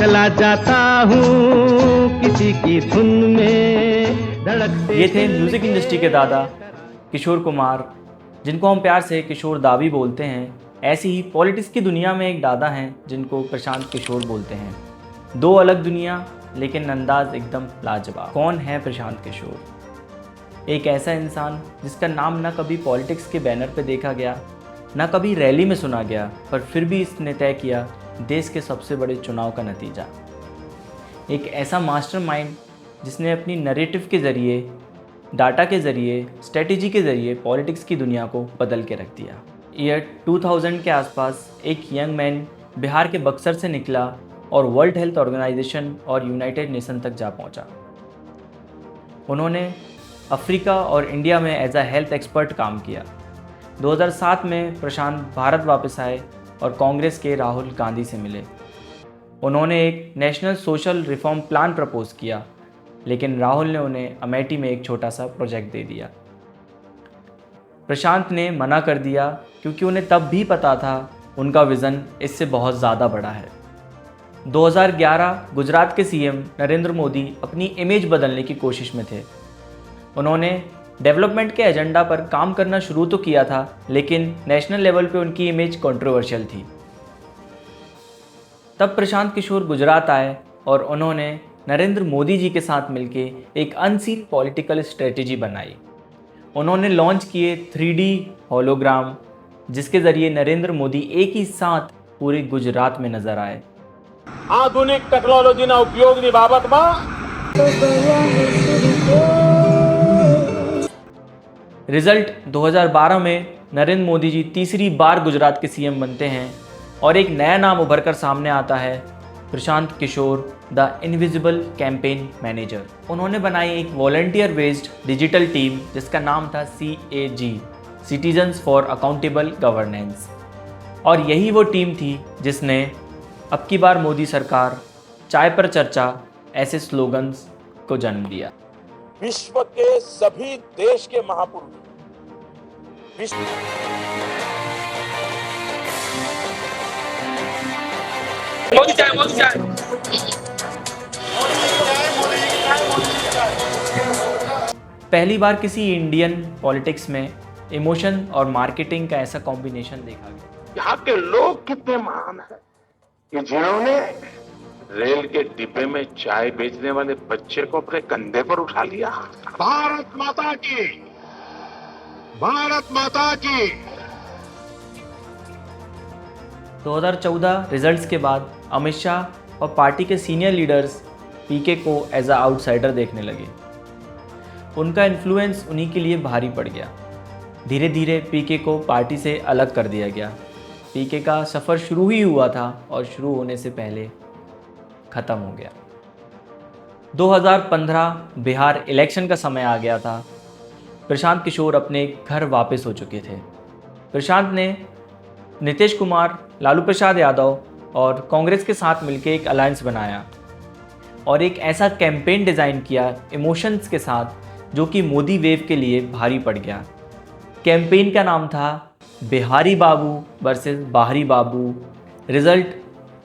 चला जाता हूँ किसी की धुन में धड़कते। ये थे म्यूज़िक इंडस्ट्री के दादा किशोर कुमार, जिनको हम प्यार से किशोर दा भी बोलते हैं। ऐसी ही पॉलिटिक्स की दुनिया में एक दादा हैं जिनको प्रशांत किशोर बोलते हैं। दो अलग दुनिया, लेकिन अंदाज एकदम लाजवाब। कौन है प्रशांत किशोर? एक ऐसा इंसान जिसका नाम ना कभी पॉलिटिक्स के बैनर पे देखा गया, ना कभी रैली में सुना गया, पर फिर भी इसने तय किया देश के सबसे बड़े चुनाव का नतीजा। एक ऐसा मास्टरमाइंड जिसने अपनी नैरेटिव के ज़रिए, डाटा के ज़रिए, स्ट्रेटेजी के ज़रिए पॉलिटिक्स की दुनिया को बदल के रख दिया। ईयर 2000 के आसपास एक यंग मैन बिहार के बक्सर से निकला और वर्ल्ड हेल्थ ऑर्गेनाइजेशन और यूनाइटेड नेशन तक जा पहुंचा। उन्होंने अफ्रीका और इंडिया में एज अ हेल्थ एक्सपर्ट काम किया। 2007 में प्रशांत भारत वापस आए और कांग्रेस के राहुल गांधी से मिले। उन्होंने एक national social reform plan propose किया, लेकिन राहुल ने उन्हें अमेठी में एक छोटा सा प्रोजेक्ट दे दिया। प्रशांत ने मना कर दिया क्योंकि उन्हें तब भी पता था उनका विज़न इससे बहुत ज़्यादा बड़ा है। 2011 गुजरात के सीएम नरेंद्र मोदी अपनी इमेज बदलने की कोशिश में थे। उन्होंने डेवलपमेंट के एजेंडा पर काम करना शुरू तो किया था, लेकिन नेशनल लेवल पे उनकी इमेज कंट्रोवर्शियल थी। तब प्रशांत किशोर गुजरात आए और उन्होंने नरेंद्र मोदी जी के साथ मिलके एक अनसीन पॉलिटिकल स्ट्रेटेजी बनाई। उन्होंने लॉन्च किए 3D होलोग्राम, जिसके ज़रिए नरेंद्र मोदी एक ही साथ पूरे गुजरात में नजर आए। आधुनिक टेक्नोलॉजीना उपयोगनी बाबतમાં रिजल्ट 2012 में नरेंद्र मोदी जी तीसरी बार गुजरात के सीएम बनते हैं और एक नया नाम उभर कर सामने आता है, Prashant Kishor the invisible campaign manager. उन्होंने बनाई एक वॉलंटियर बेस्ड डिजिटल टीम जिसका नाम था CAG, citizens for accountable governance. और यही वो टीम थी जिसने अब की बार मोदी सरकार, चाय पर चर्चा ऐसे स्लोगन्स को जन्म दिया। विश्व के सभी देश के महापुरुष मोदी चाय, मोदी चाय, पहली बार किसी इंडियन पॉलिटिक्स में इमोशन और मार्केटिंग का ऐसा कॉम्बिनेशन देखा गया। यहाँ के लोग कितने महान हैं कि जिन्होंने रेल के डिब्बे में चाय बेचने वाले बच्चे को अपने कंधे पर उठा लिया। भारत माता की, भारत माता की। 2014 रिजल्ट्स के बाद अमित शाह और पार्टी के सीनियर लीडर्स PK को एज अ आउटसाइडर देखने लगे। उनका इन्फ्लुएंस उन्हीं के लिए भारी पड़ गया। धीरे धीरे PK को पार्टी से अलग कर दिया गया। PK का सफ़र शुरू ही हुआ था और शुरू होने से पहले ख़त्म हो गया। 2015 बिहार इलेक्शन का समय आ गया था। प्रशांत किशोर अपने घर वापस हो चुके थे। प्रशांत ने नीतीश कुमार, लालू प्रसाद यादव और कांग्रेस के साथ मिलकर एक अलायंस बनाया और एक ऐसा कैंपेन डिज़ाइन किया इमोशंस के साथ, जो कि मोदी वेव के लिए भारी पड़ गया। कैंपेन का नाम था बिहारी बाबू वर्सेस बाहरी बाबू। रिजल्ट,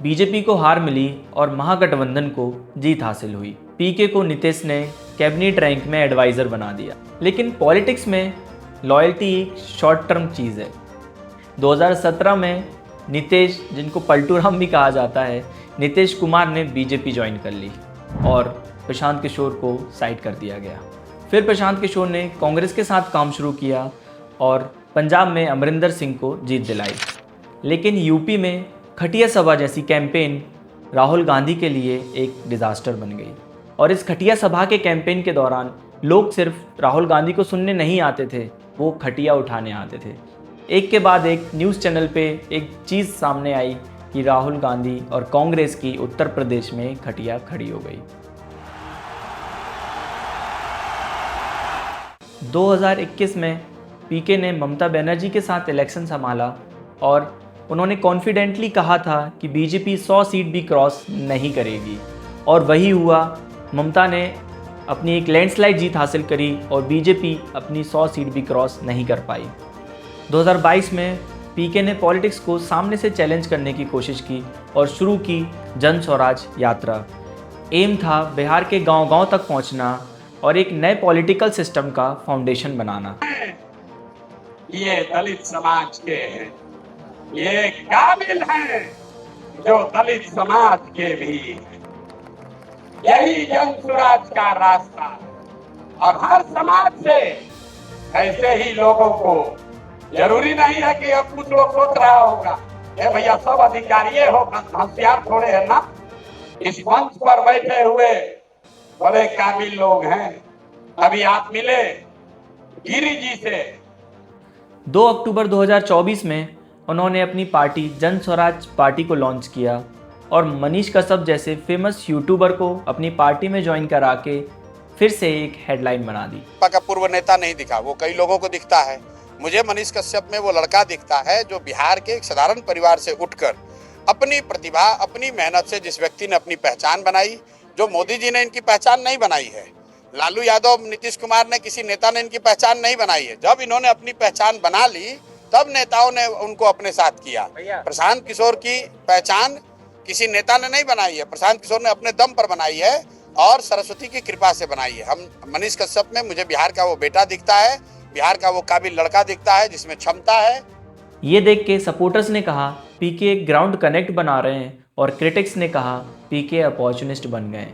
बीजेपी को हार मिली और महागठबंधन को जीत हासिल हुई। PK को नीतीश ने कैबिनेट रैंक में एडवाइज़र बना दिया। लेकिन पॉलिटिक्स में लॉयल्टी एक शॉर्ट टर्म चीज़ है। 2017 में नीतीश, जिनको पलटू राम भी कहा जाता है, नीतीश कुमार ने बीजेपी ज्वाइन कर ली और प्रशांत किशोर को साइड कर दिया गया। फिर प्रशांत किशोर ने कांग्रेस के साथ काम शुरू किया और पंजाब में अमरिंदर सिंह को जीत दिलाई। लेकिन यूपी में खटिया सभा जैसी कैंपेन राहुल गांधी के लिए एक डिज़ास्टर बन गई। और इस खटिया सभा के कैंपेन के दौरान लोग सिर्फ राहुल गांधी को सुनने नहीं आते थे, वो खटिया उठाने आते थे। एक के बाद एक न्यूज़ चैनल पे एक चीज़ सामने आई कि राहुल गांधी और कांग्रेस की उत्तर प्रदेश में खटिया खड़ी हो गई। 2021 में PK ने ममता बनर्जी के साथ इलेक्शन संभाला और उन्होंने कॉन्फिडेंटली कहा था कि बीजेपी 100 सीट भी क्रॉस नहीं करेगी, और वही हुआ। ममता ने अपनी एक लैंडस्लाइड जीत हासिल करी और बीजेपी अपनी 100 सीट भी क्रॉस नहीं कर पाई। 2022 में PK ने पॉलिटिक्स को सामने से चैलेंज करने की कोशिश की और शुरू की जन स्वराज यात्रा। एम था बिहार के गांव-गांव तक पहुंचना और एक नए पॉलिटिकल सिस्टम का फाउंडेशन बनाना। ये दलित समाज के हैं, ये काबिल हैं जो दलित समाज के भी हैं। यही जन स्वराज का रास्ता और हर समाज से ऐसे ही लोगों को, जरूरी नहीं है कि अब कुछ लोग सोच रहा होगा ये भैया सब अधिकारी हो, होशियार थोड़े है ना। इस मंच पर बैठे हुए बड़े काबिल लोग हैं। अभी आप मिले गिरी जी से। 2 अक्टूबर 2024 में उन्होंने अपनी पार्टी जन स्वराज पार्टी को लॉन्च किया और मनीष कश्यप जैसे फेमस यूट्यूबर को अपनी पार्टी में ज्वाइन करा के फिर से एक हेडलाइन बना दी। भाजपा का पूर्व नेता नहीं दिखा, वो कई लोगों को दिखता है। मुझे मनीष कश्यप में वो लड़का दिखता है जो बिहार के एक साधारण परिवार से उठकर अपनी प्रतिभा, अपनी मेहनत से जिस व्यक्ति ने अपनी पहचान बनाई, जो मोदी जी ने इनकी पहचान नहीं बनाई है, लालू यादव, नीतीश कुमार ने, किसी नेता ने इनकी पहचान नहीं बनाई है। जब इन्होंने अपनी पहचान बना ली तब नेताओं ने उनको अपने साथ किया। प्रशांत किशोर की पहचान किसी नेता ने नहीं बनाई है, प्रशांत किशोर ने अपने दम पर बनाई है और सरस्वती की कृपा से बनाई है। हम मनीष कश्यप में मुझे बिहार का वो बेटा दिखता है, बिहार का वो काबिल लड़का दिखता है जिसमें क्षमता है। ये देख के सपोर्टर्स ने कहा पीके एक ग्राउंड कनेक्ट बना रहे हैं और क्रिटिक्स ने कहा पीके अपॉर्चुनिस्ट बन गए।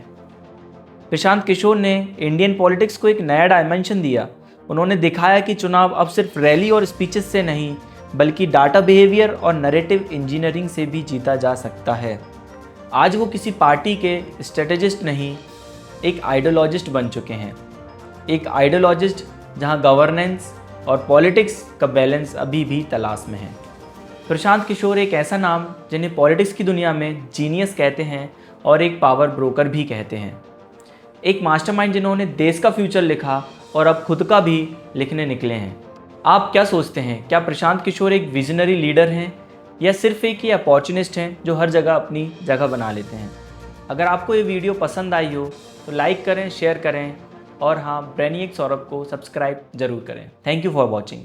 प्रशांत किशोर ने इंडियन पॉलिटिक्स को एक नया डायमेंशन दिया। उन्होंने दिखाया कि चुनाव अब सिर्फ रैली और स्पीचेस से नहीं बल्कि डाटा बिहेवियर और नैरेटिव इंजीनियरिंग से भी जीता जा सकता है। आज वो किसी पार्टी के स्ट्रेटेजिस्ट नहीं, एक आइडियोलॉजिस्ट बन चुके हैं। एक आइडियोलॉजिस्ट जहां गवर्नेंस और पॉलिटिक्स का बैलेंस अभी भी तलाश में है। प्रशांत किशोर एक ऐसा नाम जिन्हें पॉलिटिक्स की दुनिया में जीनियस कहते हैं और एक पावर ब्रोकर भी कहते हैं। एक मास्टरमाइंड जिन्होंने देश का फ्यूचर लिखा और अब खुद का भी लिखने निकले हैं। आप क्या सोचते हैं, क्या प्रशांत किशोर एक विजनरी लीडर हैं या सिर्फ एक ही अपॉर्चुनिस्ट हैं जो हर जगह अपनी जगह बना लेते हैं? अगर आपको ये वीडियो पसंद आई हो तो लाइक करें, शेयर करें और हाँ, ब्रेनिएक सौरभ को सब्सक्राइब जरूर करें। Thank you for watching.